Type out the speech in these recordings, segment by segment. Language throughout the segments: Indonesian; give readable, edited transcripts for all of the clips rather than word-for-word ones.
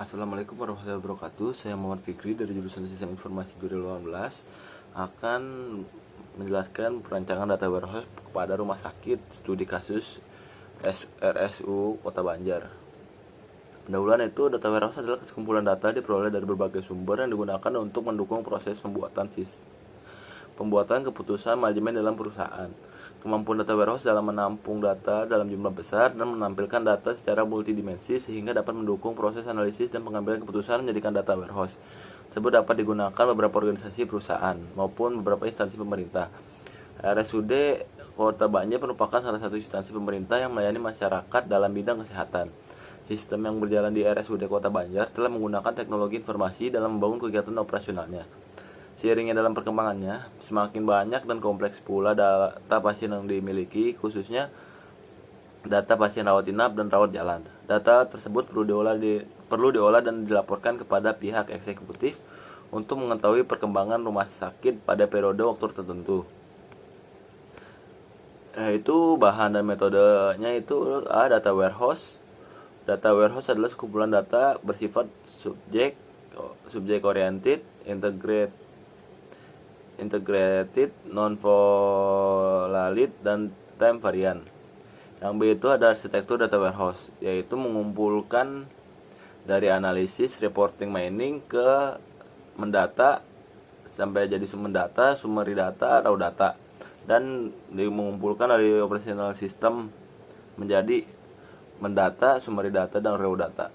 Assalamualaikum warahmatullahi wabarakatuh. Saya Muhammad Fikri dari jurusan Sistem Informasi 2018 akan menjelaskan perancangan data warehouse kepada rumah sakit studi kasus RSU Kota Banjar. Pendahuluan itu, data warehouse adalah sekumpulan data diperoleh dari berbagai sumber yang digunakan untuk mendukung proses pembuatan keputusan manajemen dalam perusahaan. Kemampuan data warehouse dalam menampung data dalam jumlah besar dan menampilkan data secara multidimensi sehingga dapat mendukung proses analisis dan pengambilan keputusan menjadikan data warehouse tersebut dapat digunakan beberapa organisasi perusahaan maupun beberapa instansi pemerintah. RSUD Kota Banjar merupakan salah satu instansi pemerintah yang melayani masyarakat dalam bidang kesehatan. Sistem yang berjalan di RSUD Kota Banjar telah menggunakan teknologi informasi dalam membangun kegiatan operasionalnya. Seiringnya dalam perkembangannya, semakin banyak dan kompleks pula data pasien yang dimiliki, khususnya data pasien rawat inap dan rawat jalan. Data tersebut perlu diolah dan dilaporkan kepada pihak eksekutif untuk mengetahui perkembangan rumah sakit pada periode waktu tertentu. Itu bahan dan metodenya itu data warehouse. Data warehouse adalah sekumpulan data bersifat subject oriented, integrated, non-volatile, dan time variant. Yang B itu ada arsitektur data warehouse, yaitu mengumpulkan dari analisis, reporting, mining ke mendata sampai jadi sumber data, summary data, raw data, dan mengumpulkan dari operational system menjadi mendata, summary data, dan raw data.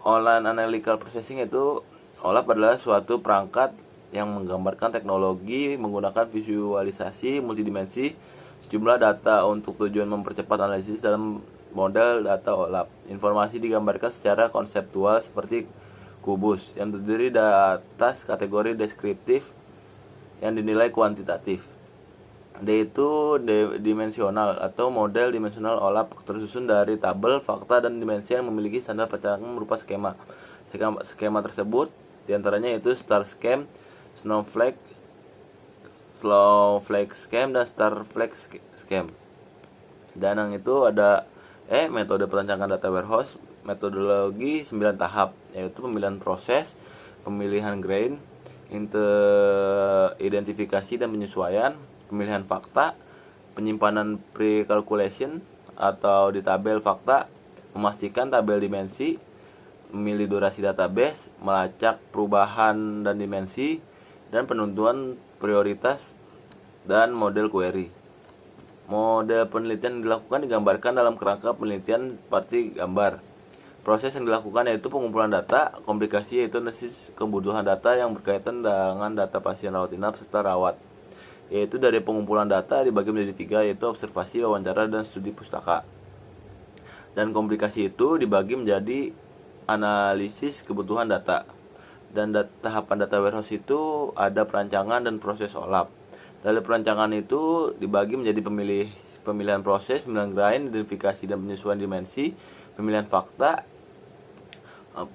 Online analytical processing itu OLAP adalah suatu perangkat yang menggambarkan teknologi menggunakan visualisasi multidimensi sejumlah data untuk tujuan mempercepat analisis dalam model data OLAP. Informasi digambarkan secara konseptual seperti kubus yang terdiri atas kategori deskriptif yang dinilai kuantitatif. D itu dimensional atau model dimensional OLAP tersusun dari tabel, fakta, dan dimensi yang memiliki standar perancangan berupa skema. Skema tersebut diantaranya itu star scheme, snowflake scheme, dan starflake scheme. Dan yang itu ada metode perancangan data warehouse, metodologi 9 tahap, yaitu pemilihan proses, pemilihan grain, identifikasi dan penyesuaian, pemilihan fakta, penyimpanan pre-calculation atau di tabel fakta, memastikan tabel dimensi, memilih durasi database, melacak perubahan dan dimensi, dan penentuan prioritas dan model query. Model penelitian yang dilakukan digambarkan dalam kerangka penelitian seperti gambar. Proses yang dilakukan yaitu pengumpulan data, komplikasi yaitu analisis kebutuhan data yang berkaitan dengan data pasien rawat inap serta rawat. Yaitu dari pengumpulan data dibagi menjadi 3, yaitu observasi, wawancara, dan studi pustaka. Dan komplikasi itu dibagi menjadi analisis kebutuhan data. Dan tahapan data warehouse itu ada perancangan dan proses OLAP. Dari perancangan itu dibagi menjadi pemilihan proses, pemilihan grain, identifikasi dan penyesuaian dimensi, pemilihan fakta,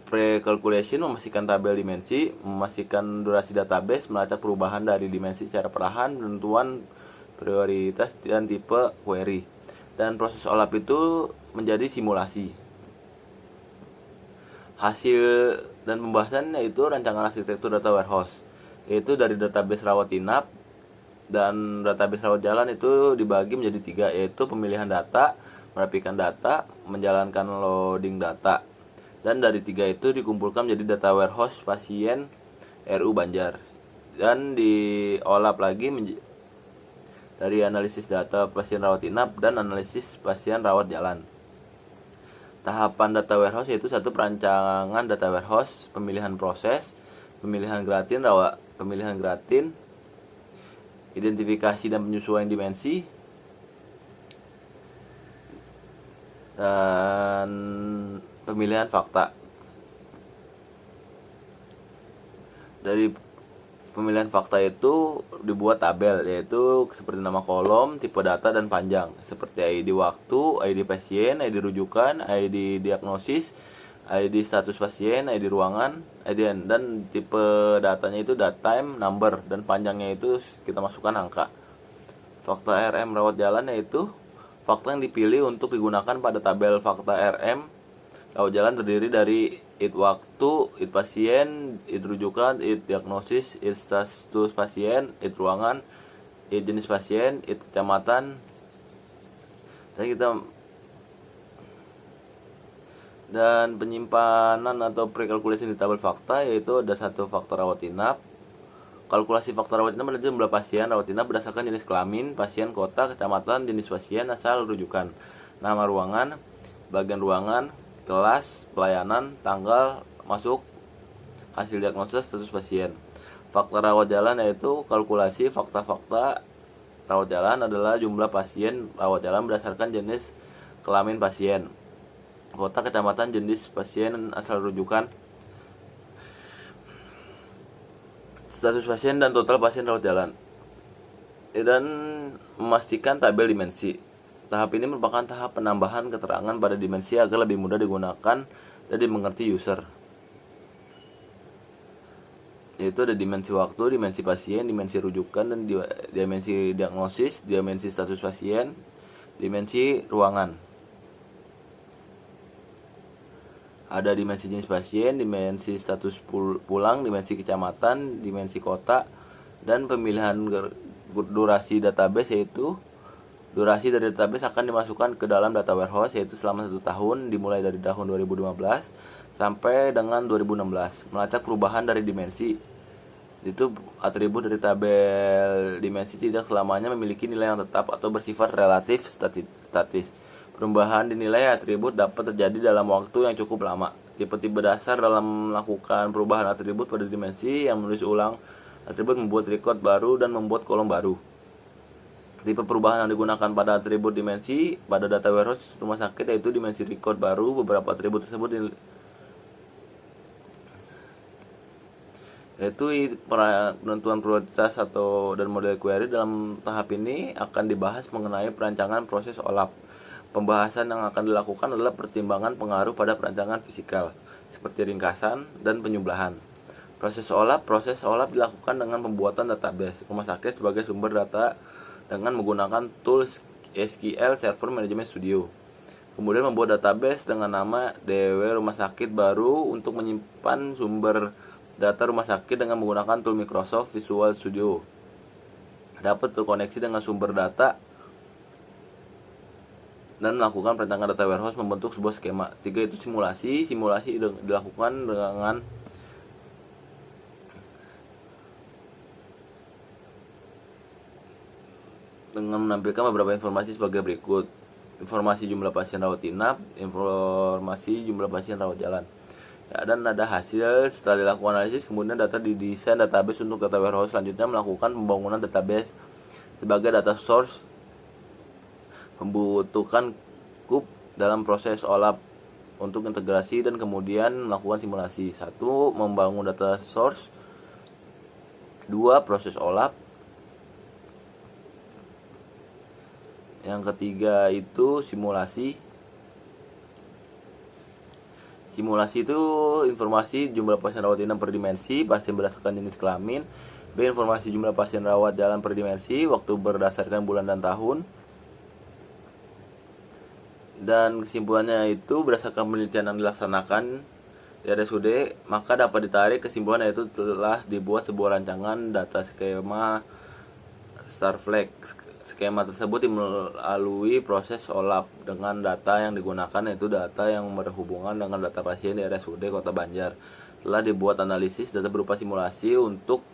pre-calculation, memastikan tabel dimensi, memastikan durasi database, melacak perubahan dari dimensi secara perlahan, penentuan prioritas dan tipe query. Dan proses OLAP itu menjadi simulasi. Hasil dan pembahasan yaitu rancangan arsitektur data warehouse, yaitu dari database rawat inap dan database rawat jalan itu dibagi menjadi 3, yaitu pemilihan data, merapikan data, menjalankan loading data. Dan dari 3 itu dikumpulkan menjadi data warehouse pasien RU Banjar. Dan diolap lagi dari analisis data pasien rawat inap dan analisis pasien rawat jalan. Tahapan data warehouse yaitu 1, perancangan data warehouse, pemilihan proses, pemilihan gratin, identifikasi dan penyesuaian dimensi, dan pemilihan fakta. Dari pemilihan fakta itu dibuat tabel, yaitu seperti nama kolom, tipe data, dan panjang, seperti ID waktu, ID pasien, ID rujukan, ID diagnosis, ID status pasien, ID ruangan, ID, dan tipe datanya itu date time, number, dan panjangnya itu kita masukkan angka. Fakta RM rawat jalan yaitu fakta yang dipilih untuk digunakan pada tabel fakta RM Rawat jalan terdiri dari id waktu, id pasien, id rujukan, id diagnosis, id status pasien, id ruangan, id jenis pasien, id kecamatan. Dan penyimpanan atau prekalkulasi di tabel fakta, yaitu ada satu faktor rawat inap. Kalkulasi faktor rawat inap adalah jumlah pasien rawat inap berdasarkan jenis kelamin, pasien, kota, kecamatan, jenis pasien, asal rujukan, nama ruangan, bagian ruangan, kelas, pelayanan, tanggal masuk, hasil diagnosis, status pasien. Fakta rawat jalan yaitu kalkulasi fakta-fakta rawat jalan adalah jumlah pasien rawat jalan berdasarkan jenis kelamin pasien, kota, kecamatan, jenis pasien, asal rujukan, status pasien, dan total pasien rawat jalan. Dan memastikan tabel dimensi. Tahap ini merupakan tahap penambahan keterangan pada dimensi agar lebih mudah digunakan dan dimengerti user. Yaitu ada dimensi waktu, dimensi pasien, dimensi rujukan, dan dimensi diagnosis, dimensi status pasien, dimensi ruangan. Ada dimensi jenis pasien, dimensi status pulang, dimensi kecamatan, dimensi kota, dan pemilihan durasi database, yaitu durasi dari database akan dimasukkan ke dalam data warehouse, yaitu selama 1 tahun dimulai dari tahun 2015 sampai dengan 2016. Melacak perubahan dari dimensi, itu atribut dari tabel dimensi tidak selamanya memiliki nilai yang tetap atau bersifat relatif statis. Perubahan dinilai atribut dapat terjadi dalam waktu yang cukup lama. Tipe-tipe dasar dalam melakukan perubahan atribut pada dimensi yang menulis ulang atribut, membuat record baru, dan membuat kolom baru. Tipe perubahan yang digunakan pada atribut dimensi pada data warehouse rumah sakit yaitu dimensi record baru. Beberapa atribut tersebut yaitu penentuan prioritas dan model query. Dalam tahap ini akan dibahas mengenai perancangan proses OLAP. Pembahasan yang akan dilakukan adalah pertimbangan pengaruh pada perancangan fisikal seperti ringkasan dan penyebelahan. Proses OLAP dilakukan dengan pembuatan database rumah sakit sebagai sumber data dengan menggunakan tools SQL Server Management Studio. Kemudian membuat database dengan nama DW rumah sakit baru untuk menyimpan sumber data rumah sakit dengan menggunakan tool Microsoft Visual Studio. Dapat terkoneksi dengan sumber data dan melakukan perancangan data warehouse membentuk sebuah skema. 3 itu simulasi. Simulasi dilakukan dengan menampilkan beberapa informasi sebagai berikut: informasi jumlah pasien rawat inap, informasi jumlah pasien rawat jalan. Ya, dan ada hasil setelah dilakukan analisis. Kemudian data didesain database untuk data warehouse. Selanjutnya melakukan pembangunan database sebagai data source. Membutuhkan kub dalam proses OLAP untuk integrasi dan kemudian melakukan simulasi. 1. Membangun data source. 2. Proses OLAP. Yang ketiga itu simulasi. Simulasi itu informasi jumlah pasien rawat inap per dimensi, pasien berdasarkan jenis kelamin. B. Informasi jumlah pasien rawat jalan per dimensi, waktu berdasarkan bulan dan tahun. Dan kesimpulannya itu berdasarkan penelitian yang dilaksanakan di RSUD, maka dapat ditarik kesimpulan yaitu telah dibuat sebuah rancangan data skema Starflex. Skema tersebut melalui proses OLAP dengan data yang digunakan yaitu data yang berhubungan dengan data pasien di RSUD Kota Banjar. Telah dibuat analisis data berupa simulasi untuk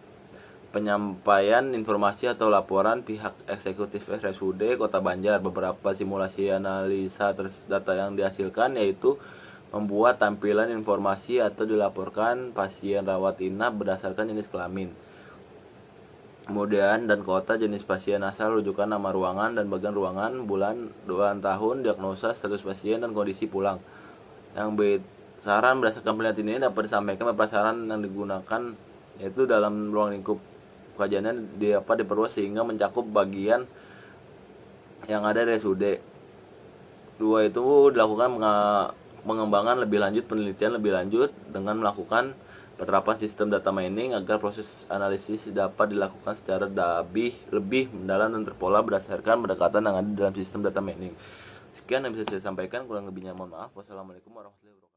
penyampaian informasi atau laporan pihak eksekutif RSUD Kota Banjar. Beberapa simulasi analisa data yang dihasilkan yaitu membuat tampilan informasi atau dilaporkan pasien rawat inap berdasarkan jenis kelamin, kemudian dan kota, jenis pasien, asal rujukan, nama ruangan dan bagian ruangan, bulan, tahun, diagnosa, status pasien, dan kondisi pulang. Yang B, saran berdasarkan penelitian ini dapat disampaikan beberapa saran yang digunakan yaitu dalam ruang lingkup kajiannya dapat diperluas sehingga mencakup bagian yang ada di RSUD. 2 itu dilakukan pengembangan lebih lanjut, penelitian lebih lanjut dengan melakukan penerapan sistem data mining agar proses analisis dapat dilakukan secara lebih mendalam dan terpola berdasarkan pendekatan yang ada dalam sistem data mining. Sekian yang bisa saya sampaikan, kurang lebihnya mohon maaf. Wassalamualaikum warahmatullahi wabarakatuh.